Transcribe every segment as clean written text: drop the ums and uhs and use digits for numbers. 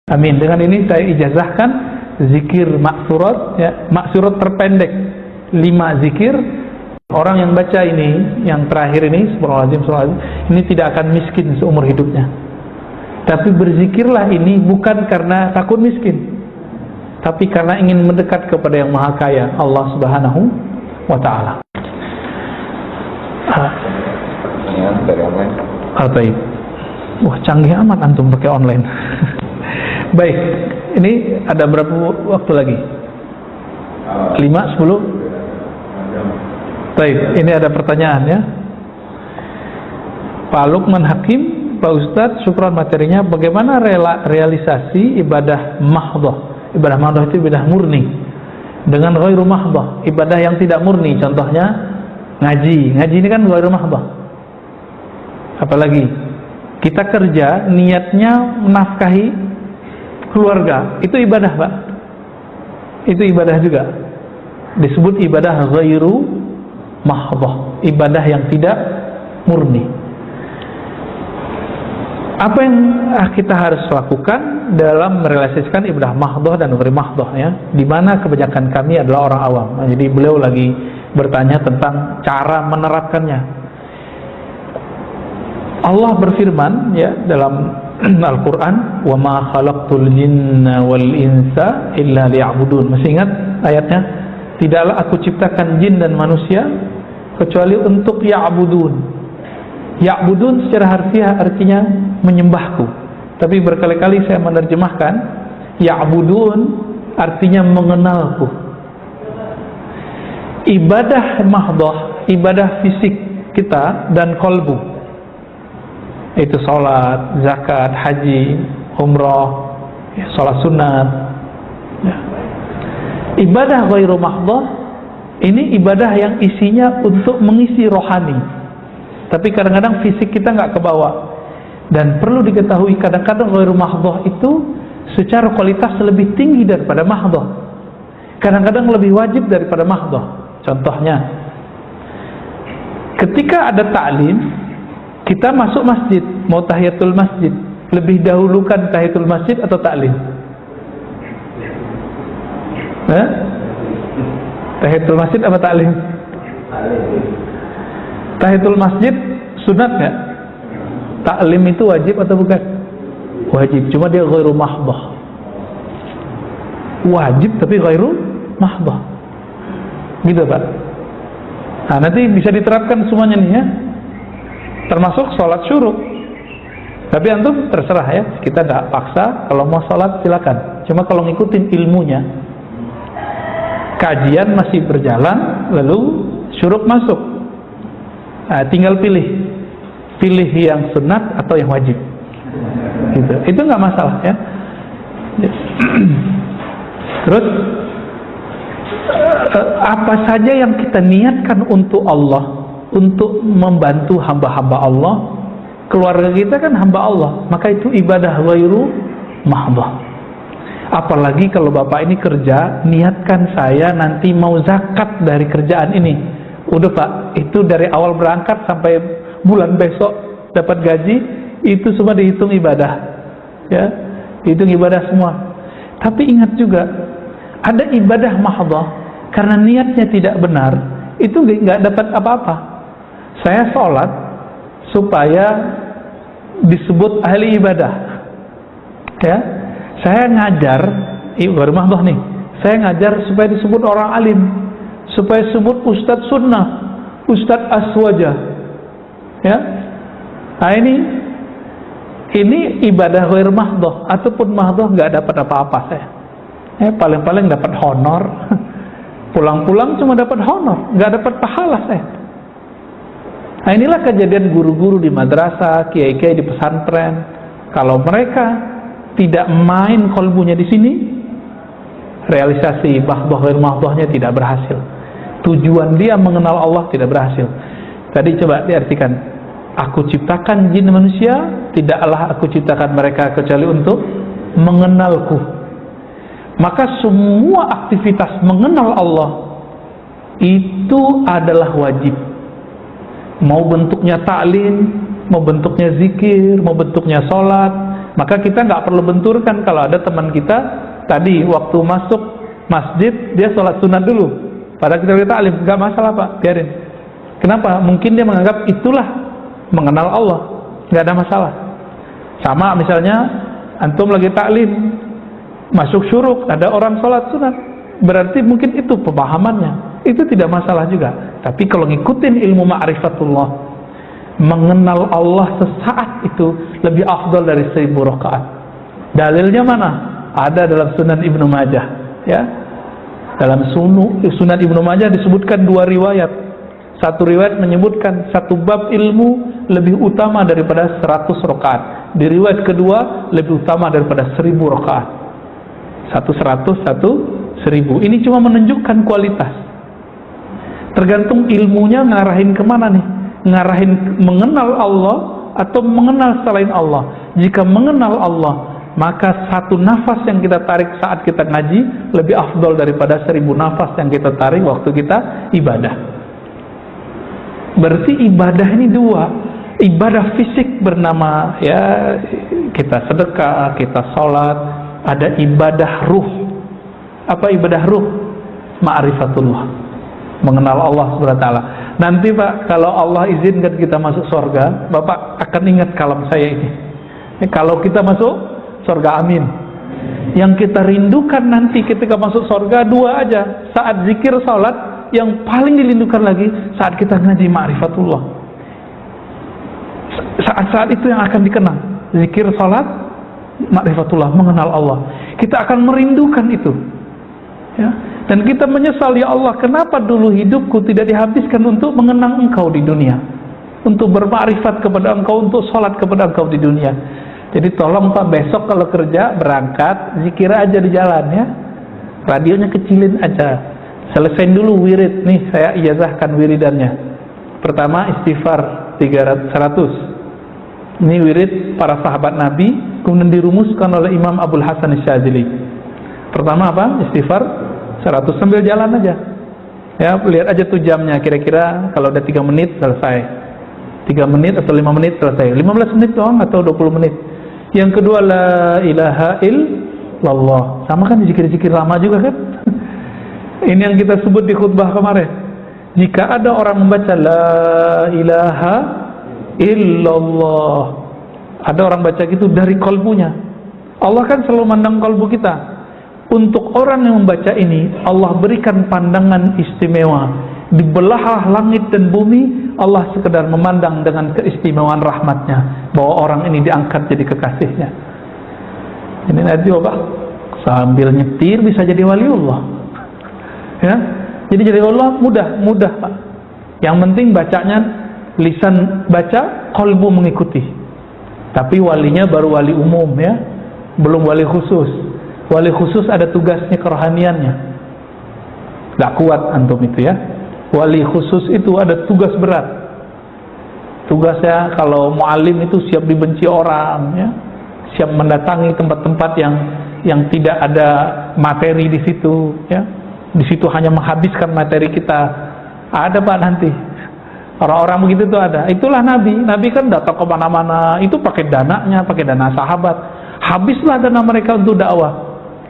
Amin. Dengan ini saya ijazahkan zikir maksurat, ya, maksurat terpendek 5 zikir. Orang yang baca ini, yang terakhir ini, subhanallah, ini tidak akan miskin seumur hidupnya. Tapi berzikirlah ini bukan karena takut miskin, tapi karena ingin mendekat kepada yang maha kaya, Allah subhanahu wa ta'ala. Dari online. Baik. Wah, canggih amat antum pakai online. Baik, ini ada berapa waktu lagi? 5, 10? Baik, ini ada pertanyaan ya. Pak Lukman Hakim, Pak Ustadz, syukran materinya. Bagaimana realisasi ibadah mahdhah? Ibadah mahdhah itu ibadah murni dengan ghairu mahdhah, ibadah yang tidak murni. Contohnya ngaji. Ngaji ini kan ghairu mahdhah. Apalagi kita kerja niatnya menafkahi keluarga, itu ibadah, Pak. Itu ibadah juga. Disebut ibadah ghairu mahdhah, ibadah yang tidak murni. Apa yang kita harus lakukan dalam merealisasikan ibadah mahdhah dan ghairu mahdhah, ya? Di mana kebanyakan kami adalah orang awam. Jadi beliau lagi bertanya tentang cara menerapkannya. Allah berfirman ya dalam Al-Quran, wa ma khalaqtul jinna wal insa illa liya'budun. Masih ingat ayatnya? Tidaklah aku ciptakan jin dan manusia kecuali untuk ya'budun. Ya'budun secara harfiah artinya menyembahku. Tapi berkali-kali saya menerjemahkan ya'budun artinya mengenalku. Ibadah mahdhah, ibadah fisik kita dan kolbu, itu sholat, zakat, haji, umrah, ya, sholat sunat, ya. Ibadah ghairu mahdhah ini ibadah yang isinya untuk mengisi rohani, tapi kadang-kadang fisik kita nggak kebawa. Dan perlu diketahui kadang-kadang ghairu mahdhah itu secara kualitas lebih tinggi daripada mahdhah, kadang-kadang lebih wajib daripada mahdhah. Contohnya ketika ada ta'lim, kita masuk masjid, mau tahiyatul masjid, lebih dahulukan tahiyatul masjid atau ta'lim? Tahiyatul masjid apa ta'lim? Tahiyatul masjid sunat nggak? Ta'lim itu wajib atau bukan? Wajib, cuma dia ghairu mahdhah. Wajib tapi ghairu mahdhah, gitu Pak. Nah, nanti bisa diterapkan semuanya nih ya, termasuk sholat syuruk. Tapi antum terserah ya, kita tidak paksa. Kalau mau sholat silakan, cuma kalau ngikutin ilmunya, kajian masih berjalan lalu syuruk masuk, nah, tinggal pilih yang sunat atau yang wajib gitu. Itu nggak masalah ya. Terus apa saja yang kita niatkan untuk Allah, untuk membantu hamba-hamba Allah, keluarga kita kan hamba Allah, maka itu ibadah ghairu mahdhah. Apalagi kalau bapak ini kerja, niatkan saya nanti mau zakat dari kerjaan ini. Udah Pak, itu dari awal berangkat sampai bulan besok dapat gaji, itu semua dihitung ibadah, ya, dihitung ibadah semua. Tapi ingat juga, ada ibadah mahdhah karena niatnya tidak benar, itu nggak dapat apa-apa. Saya sholat supaya disebut ahli ibadah, ya. Saya ngajar, baru mahdhah nih. Saya ngajar supaya disebut orang alim, supaya disebut ustadz sunnah, ustadz aswajah, ya. Nah ini ibadah ghair mahdhah, ataupun mahdhah nggak dapat apa-apa saya. Paling-paling dapat honor, pulang-pulang cuma dapat honor, nggak dapat pahala saya. Nah, inilah kejadian guru-guru di madrasah, kiai-kiai di pesantren. Kalau mereka tidak main kolbunya di sini, realisasi mahdhah ghair mahdhahnya tidak berhasil. Tujuan dia mengenal Allah tidak berhasil. Tadi coba diartikan, aku ciptakan jin manusia, tidaklah aku ciptakan mereka kecuali untuk mengenalku. Maka semua aktivitas mengenal Allah itu adalah wajib. Mau bentuknya ta'lim, mau bentuknya zikir, mau bentuknya sholat, Maka kita nggak perlu benturkan. Kalau ada teman kita tadi waktu masuk masjid dia sholat sunat dulu, padahal kita taklim, nggak masalah Pak, biarin. Kenapa? Mungkin dia menganggap itulah mengenal Allah, nggak ada masalah. Sama misalnya antum lagi taklim masuk syuruk, ada orang sholat sunat, berarti mungkin itu pemahamannya, itu tidak masalah juga. Tapi kalau ngikutin ilmu ma'rifatullah, mengenal Allah sesaat itu lebih afdal dari 1000 rakaat. Dalilnya mana? Ada dalam Sunan Ibnu Majah, ya. Dalam Sunan Ibnu Majah disebutkan 2 riwayat. Satu riwayat menyebutkan satu bab ilmu lebih utama daripada 100 rakaat. Di riwayat kedua lebih utama daripada 1000 rakaat. Satu 100, satu 1000. Ini cuma menunjukkan kualitas. Tergantung ilmunya ngarahin kemana nih? Ngarahin mengenal Allah atau mengenal selain Allah. Jika mengenal Allah, maka satu nafas yang kita tarik saat kita ngaji lebih afdol daripada 1000 nafas yang kita tarik waktu kita ibadah. Berarti ibadah ini 2. Ibadah fisik bernama ya kita sedekah, kita sholat. Ada ibadah ruh. Apa ibadah ruh? Ma'rifatullah, mengenal Allah SWT. Nanti Pak, kalau Allah izinkan kita masuk surga, Bapak akan ingat kalam saya ini. Kalau kita masuk surga, amin. Yang kita rindukan nanti ketika masuk surga 2 aja. Saat zikir salat, yang paling dirindukan lagi saat kita ngaji ma'rifatullah. Saat-saat itu yang akan dikenang. Zikir salat, ma'rifatullah, mengenal Allah. Kita akan merindukan itu, ya. Dan kita menyesal, ya Allah, kenapa dulu hidupku tidak dihabiskan untuk mengenang Engkau di dunia, untuk bermakrifat kepada Engkau, untuk sholat kepada Engkau di dunia. Jadi tolong Pak, besok kalau kerja berangkat zikir aja di jalan, ya. Radionya kecilin aja. Selesain dulu wirid. Nih saya ijazahkan wiridannya. Pertama istighfar 100. Ini wirid para sahabat Nabi, kemudian dirumuskan oleh Imam Abdul Hasan Asyadzili. Pertama apa? Istighfar 100, sambil jalan aja. Ya, lihat aja tuh jamnya, kira-kira kalau udah 3 menit selesai. 3 menit atau 5 menit selesai. 15 menit doang atau 20 menit. Yang kedua, la ilaha illallah. Sama kan zikir-zikir lama juga kan? Ini yang kita sebut di khutbah kemarin. Jika ada orang membaca la ilaha illallah, ada orang baca gitu dari kalbunya, Allah kan selalu mandang kalbu kita. Untuk orang yang membaca ini, Allah berikan pandangan istimewa. Di belahan langit dan bumi, Allah sekedar memandang dengan keistimewaan rahmatnya, bahwa orang ini diangkat jadi kekasihnya. Ini nanti Bapak sambil nyetir bisa jadi waliullah, ya. Jadi jadi Allah mudah Pak. Yang penting bacanya lisan baca, qalbu mengikuti. Tapi walinya baru wali umum, ya, belum wali khusus. Wali khusus ada tugasnya, kerohaniannya. Gak kuat antum itu, ya. Wali khusus itu ada tugas berat. Tugasnya kalau mu'alim itu siap dibenci orang, ya. Siap mendatangi tempat-tempat yang tidak ada materi di situ, ya. Di situ hanya menghabiskan materi kita. Ada Pak nanti. Orang-orang begitu tuh ada. Itulah Nabi. Nabi kan datang ke mana-mana. Itu pakai dananya, pakai dana sahabat. Habislah dana mereka untuk dakwah.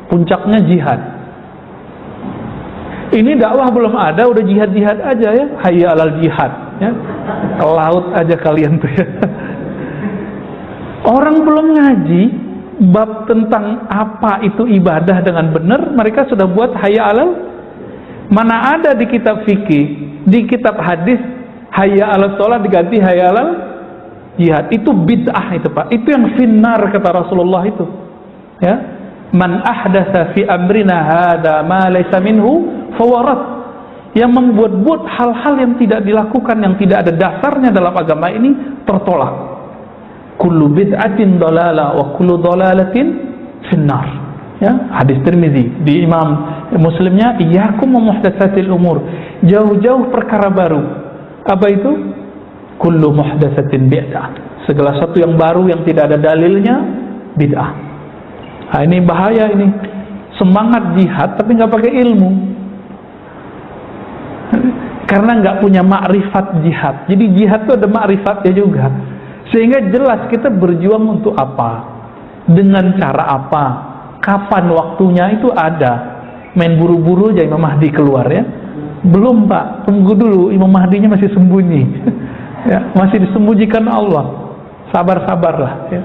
Puncaknya jihad. Ini dakwah belum ada, udah jihad-jihad aja, ya. Hayya alal jihad, ya. Ke laut aja kalian tuh, ya. Orang belum ngaji bab tentang apa itu ibadah dengan benar, mereka sudah buat hayya alal. Mana ada di kitab fikih, di kitab hadis hayya alal sholat diganti hayya alal jihad. Itu bid'ah itu Pak. Itu yang finnar kata Rasulullah itu, ya. Man ahdatsa fi amrina hada ma laysa minhu fawarat. Yang membuat-buat hal-hal yang tidak dilakukan, yang tidak ada dasarnya dalam agama ini, tertolak. Kullu bid'atin dalalah wa kullu dalalatin finnar, ya. Hadis Tirmizi. Di Imam Muslimnya, iyyakum wa muhdatsatil umur. Jauh-jauh perkara baru. Apa itu? Kullu muhdatsatin bid'ah. Segala sesuatu yang baru yang tidak ada dalilnya bid'ah. Nah, ini bahaya ini. Semangat jihad tapi nggak pakai ilmu. Karena nggak punya makrifat jihad. Jadi jihad itu ada makrifatnya juga. Sehingga jelas kita berjuang untuk apa. Dengan cara apa? Kapan waktunya itu ada. Main buru-buru aja Imam Mahdi keluar ya. Belum Pak, tunggu dulu, Imam Mahdinya masih sembunyi. Ya, masih disembunyikan Allah. Sabar-sabarlah ya.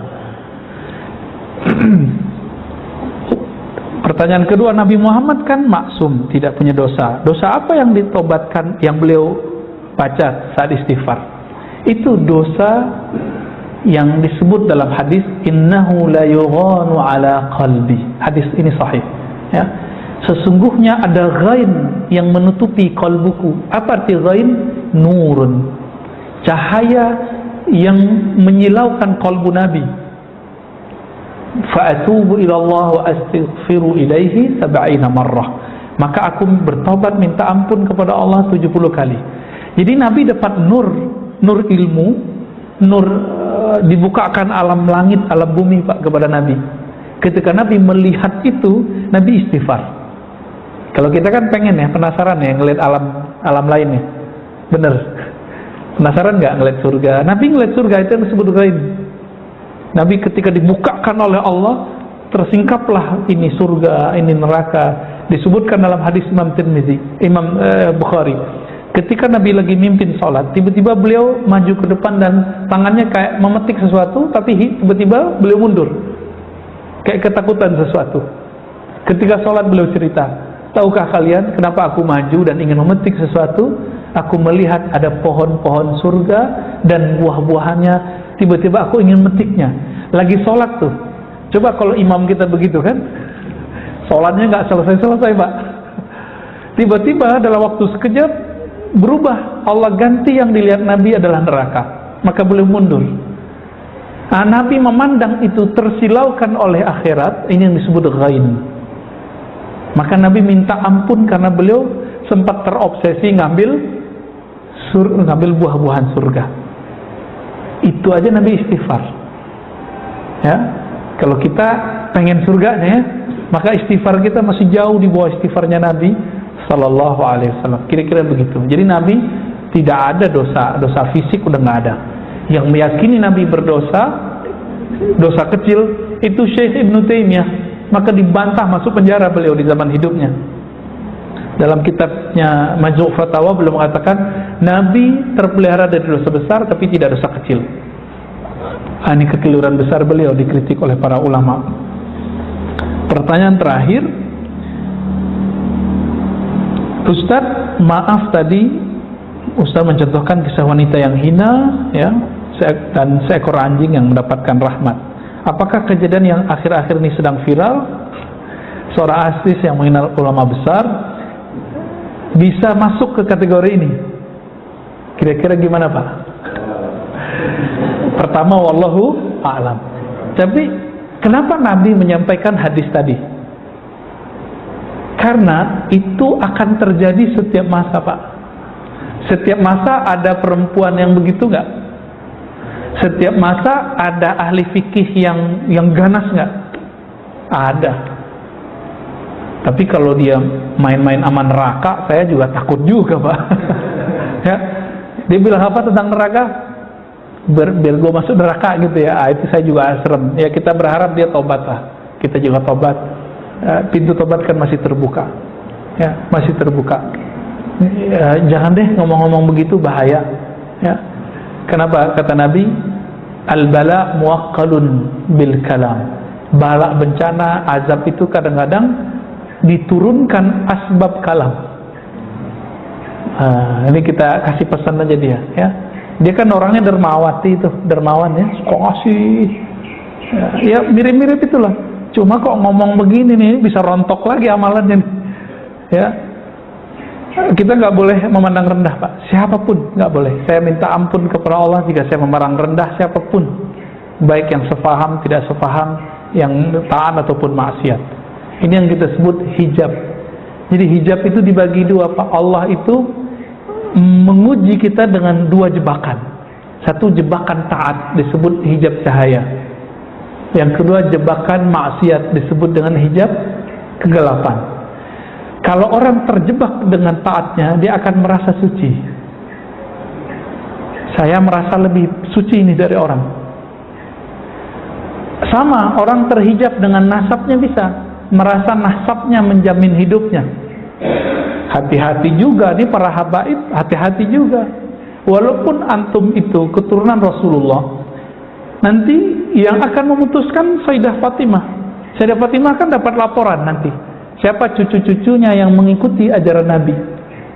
Pertanyaan kedua, Nabi Muhammad kan maksum, tidak punya dosa. Dosa apa yang ditobatkan, yang beliau baca saat istighfar? Itu dosa yang disebut dalam hadis, innahu la yughanu ala qalbi. Hadis ini sahih ya. Sesungguhnya ada ghain yang menutupi kalbuku. Apa arti ghain? Nurun, cahaya yang menyilaukan kalbu Nabi. Fa'atubu ila Allah wa astaghfiru ilaihi 70 marrah. Maka aku bertobat minta ampun kepada Allah 70 kali. Jadi Nabi dapat nur ilmu, nur dibukakan alam langit, alam bumi Pak kepada Nabi. Ketika Nabi melihat itu, Nabi istighfar. Kalau kita kan pengen ya, penasaran ya ngeliat alam lainnya. Bener. Penasaran nggak ngeliat surga? Nabi ngeliat surga, itu yang disebut ghaib. Nabi ketika dibukakan oleh Allah, tersingkaplah ini surga, ini neraka. Disebutkan dalam hadis Imam Tirmizi, Imam Bukhari. Ketika Nabi lagi mimpin sholat, tiba-tiba beliau maju ke depan dan tangannya kayak memetik sesuatu, tapi tiba-tiba beliau mundur, kayak ketakutan sesuatu. Ketika sholat beliau cerita, tahukah kalian kenapa aku maju dan ingin memetik sesuatu? Aku melihat ada pohon-pohon surga dan buah-buahannya, tiba-tiba aku ingin memetiknya. Lagi sholat tuh. Coba kalau imam kita begitu kan, sholatnya nggak selesai-selesai Pak. Tiba-tiba dalam waktu sekejap berubah, Allah ganti yang dilihat Nabi adalah neraka. Maka beliau mundur. Nah, Nabi memandang itu tersilaukan oleh akhirat. Ini yang disebut ghain. Maka Nabi minta ampun karena beliau sempat terobsesi ngambil buah-buahan surga. Itu aja Nabi istighfar. Ya, kalau kita pengen surganya ya, maka istighfar kita masih jauh di bawah istighfarnya Nabi Sallallahu Alaihi Wasallam. Kira-kira begitu. Jadi Nabi tidak ada dosa fisik udah nggak ada. Yang meyakini Nabi berdosa, dosa kecil itu Syekh Ibnu Taimiyah. Maka dibantah, masuk penjara beliau di zaman hidupnya. Dalam kitabnya Majmu' Fatawa beliau mengatakan Nabi terpelihara dari dosa besar tapi tidak dosa kecil. Ini kekeliruan besar beliau, dikritik oleh para ulama. Pertanyaan terakhir, Ustadz, maaf tadi Ustadz mencontohkan kisah wanita yang hina ya, dan seekor anjing yang mendapatkan rahmat. Apakah kejadian yang akhir-akhir ini sedang viral, seorang artis yang mengenal ulama besar, bisa masuk ke kategori ini? Kira-kira gimana Pak? Pertama, wallahu a'lam. Tapi kenapa Nabi menyampaikan hadis tadi? Karena itu akan terjadi setiap masa Pak. Setiap masa ada perempuan yang begitu nggak? Setiap masa ada ahli fikih yang ganas nggak? Ada. Tapi kalau dia main-main sama neraka, saya juga takut juga Pak. Ya, dia bilang apa tentang neraka? Biar gue masuk neraka gitu ya. Itu saya juga serem. Ya kita berharap dia tobat lah. Kita juga tobat. Pintu tobat kan masih terbuka. Ya, masih terbuka. Ya, jangan deh ngomong-ngomong begitu, bahaya. Ya. Kenapa? Kata Nabi, al-bala muwaqqalun bil kalam. Bala, bencana, azab itu kadang-kadang diturunkan asbab kalam. Ini kita kasih pesan aja dia ya. Dia kan orangnya dermawati itu, dermawan ya, suka ngasih. Ya mirip-mirip itulah. Cuma kok ngomong begini nih bisa rontok lagi amalannya. Ya. Kita nggak boleh memandang rendah Pak, siapapun nggak boleh. Saya minta ampun kepada Allah jika saya memandang rendah siapapun, baik yang sepaham, tidak sepaham, yang taat ataupun maksiat. Ini yang kita sebut hijab. Jadi hijab itu dibagi dua Pak. Allah itu menguji kita dengan dua jebakan. Satu jebakan taat disebut hijab cahaya. Yang kedua jebakan maksiat disebut dengan hijab kegelapan. Kalau orang terjebak dengan taatnya, dia akan merasa suci. Saya merasa lebih suci ini dari orang. Sama, orang terhijab dengan nasabnya bisa merasa nasabnya menjamin hidupnya. Hati-hati juga nih para habaib, hati-hati juga. Walaupun antum itu keturunan Rasulullah, nanti yang akan memutuskan Sayyidah Fatimah. Sayyidah Fatimah kan dapat laporan nanti siapa cucu-cucunya yang mengikuti ajaran Nabi.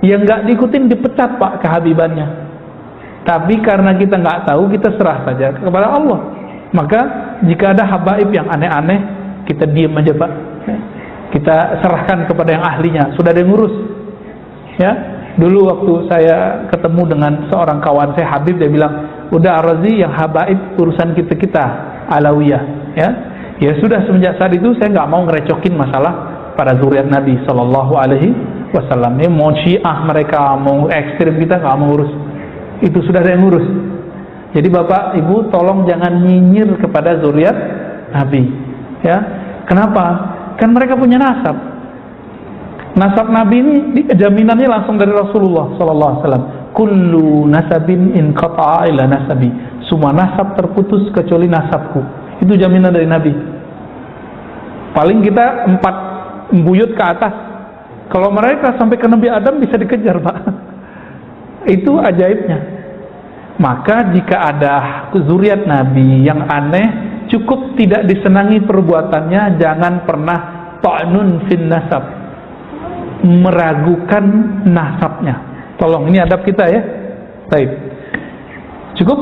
Yang nggak diikutin dipecat pak kehabibannya. Tapi karena kita nggak tahu, kita serah saja kepada Allah. Maka jika ada habaib yang aneh-aneh, kita diam aja pak. Kita serahkan kepada yang ahlinya. Sudah ada yang ngurus. Ya, dulu waktu saya ketemu dengan seorang kawan saya Habib, dia bilang, udah Ar-Razi yang habaib urusan kita Alawiyah. Ya sudah, semenjak saat itu saya nggak mau ngerecokin masalah para zuriat Nabi Sallallahu Alaihi Wasallam. Ini mau Syiah mereka, mau ekstrim, kita nggak mau urus. Itu sudah ada yang ngurus. Jadi bapak ibu tolong jangan nyinyir kepada zuriat Nabi. Ya, kenapa? Kan mereka punya nasab. Nasab Nabi ini jaminannya langsung dari Rasulullah Sallallahu Alaihi Wasallam. Kullu nasabin in qata'a ila nasabi. Semua nasab terputus kecuali nasabku. Itu jaminan dari Nabi. Paling kita 4 buyut ke atas. Kalau mereka sampai ke Nabi Adam bisa dikejar pak. Itu ajaibnya. Maka jika ada zuriat Nabi yang aneh, cukup tidak disenangi perbuatannya, jangan pernah ta'nun fin nasab, meragukan nasabnya. Tolong, ini adab kita ya. Baik. Cukup?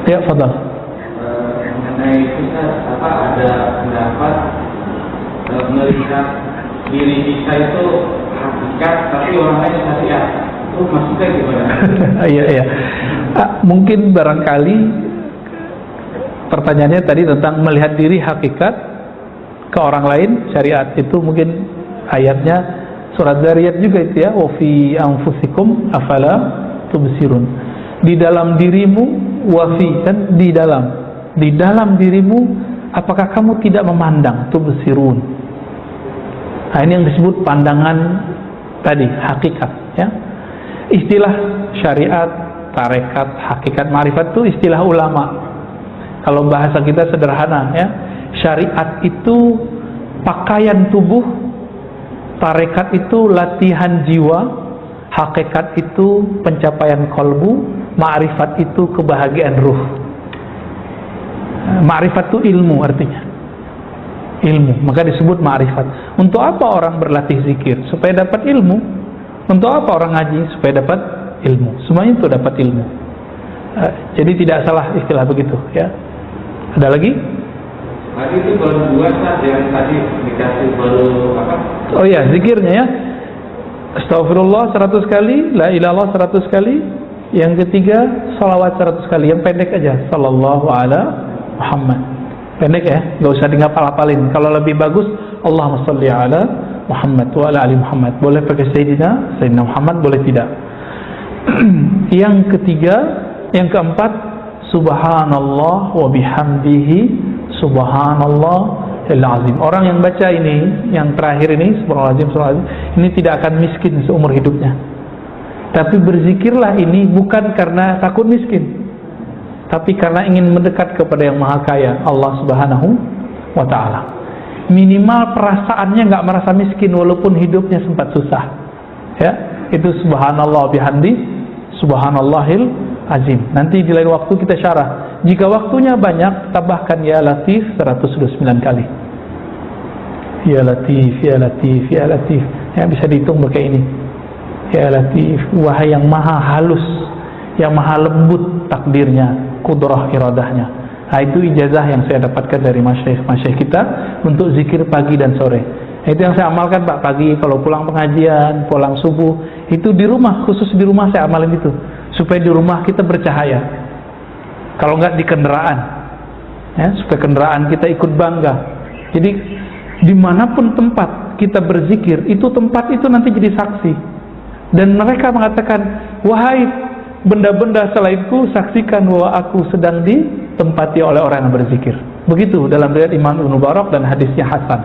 Ya, fadal. Mengenai kita ada pendapat melihat diri kita itu hakikat, tapi orang lain syariat. Itu maksudnya gimana? Iya. Mungkin barangkali pertanyaannya tadi tentang melihat diri hakikat ke orang lain syariat. Itu mungkin ayatnya surat Zariyat juga itu ya, wa fi anfusikum afala tubsirun. Di dalam dirimu, wa fi, kan di dalam dirimu, apakah kamu tidak memandang? Tubsirun. Nah, ini yang disebut pandangan tadi, hakikat ya. Istilah syariat, tarekat, hakikat, ma'rifat itu istilah ulama. Kalau bahasa kita sederhana ya, syariat itu pakaian tubuh, tarekat itu latihan jiwa, hakikat itu pencapaian kolbu, ma'rifat itu kebahagiaan ruh. Ma'rifat itu ilmu artinya. Ilmu, maka disebut ma'rifat. Untuk apa orang berlatih zikir? Supaya dapat ilmu. Untuk apa orang ngaji? Supaya dapat ilmu. Semuanya itu dapat ilmu. Jadi tidak salah istilah begitu ya. Ada lagi? Tadi itu baru 2 saat yang tadi dikasih baru apa? Oh ya, zikirnya ya. Astagfirullah 100 kali, la ilallah 100 kali. Yang ketiga, salawat 100 kali. Yang pendek aja, sallallahu ala Muhammad. Pendek ya, nggak usah dihafal-hafalin. Kalau lebih bagus, Allahumma sholli ala Muhammad wa ala ali Muhammad. Boleh pakai Sayyidina Muhammad, boleh tidak. Yang ketiga, yang keempat, subhanallah wa bihamdihi subhanallah al-azim. Orang yang baca ini, yang terakhir ini, subhanallah, ini tidak akan miskin seumur hidupnya. Tapi berzikirlah ini bukan karena takut miskin, tapi karena ingin mendekat kepada yang maha kaya, Allah subhanahu wa ta'ala. Minimal perasaannya nggak merasa miskin walaupun hidupnya sempat susah ya. Itu subhanallah bihamdi subhanallahil azim. Nanti di lain waktu kita syarah. Jika waktunya banyak, tambahkan ya latif 129 kali. Ya latif, ya latif, ya latif ya, bisa dihitung pakai ini. Ya latif, wahai yang maha halus, yang maha lembut takdirnya, kudrah iradahnya. Nah, itu ijazah yang saya dapatkan dari masyayikh kita untuk zikir pagi dan sore. Itu yang saya amalkan pak, pagi kalau pulang pengajian, pulang subuh, itu di rumah, khusus di rumah saya amalin itu, supaya di rumah kita bercahaya. Kalau nggak di kendaraan ya, supaya kendaraan kita ikut bangga. Jadi dimanapun tempat kita berzikir, itu tempat itu nanti jadi saksi. Dan mereka mengatakan, wahai benda-benda selainku, saksikan bahwa aku sedang ditempati oleh orang yang berzikir. Begitu dalam riwayat Imam Ibnu Barak dan hadisnya hasan.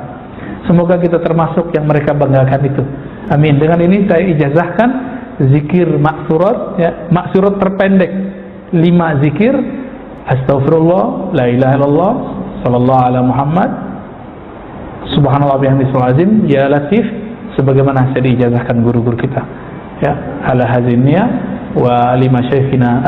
Semoga kita termasuk yang mereka banggakan itu. Amin. Dengan ini saya ijazahkan zikir maksurat ya, maksurat terpendek 5 zikir Astaghfirullah, la ilaha illallah, sallallahu ala Muhammad, subhanallah bihamdihi azim, ya latif, sebagaimana saya diijazahkan guru-guru kita. Ya, ala hadhihi niyah wa lima syekhina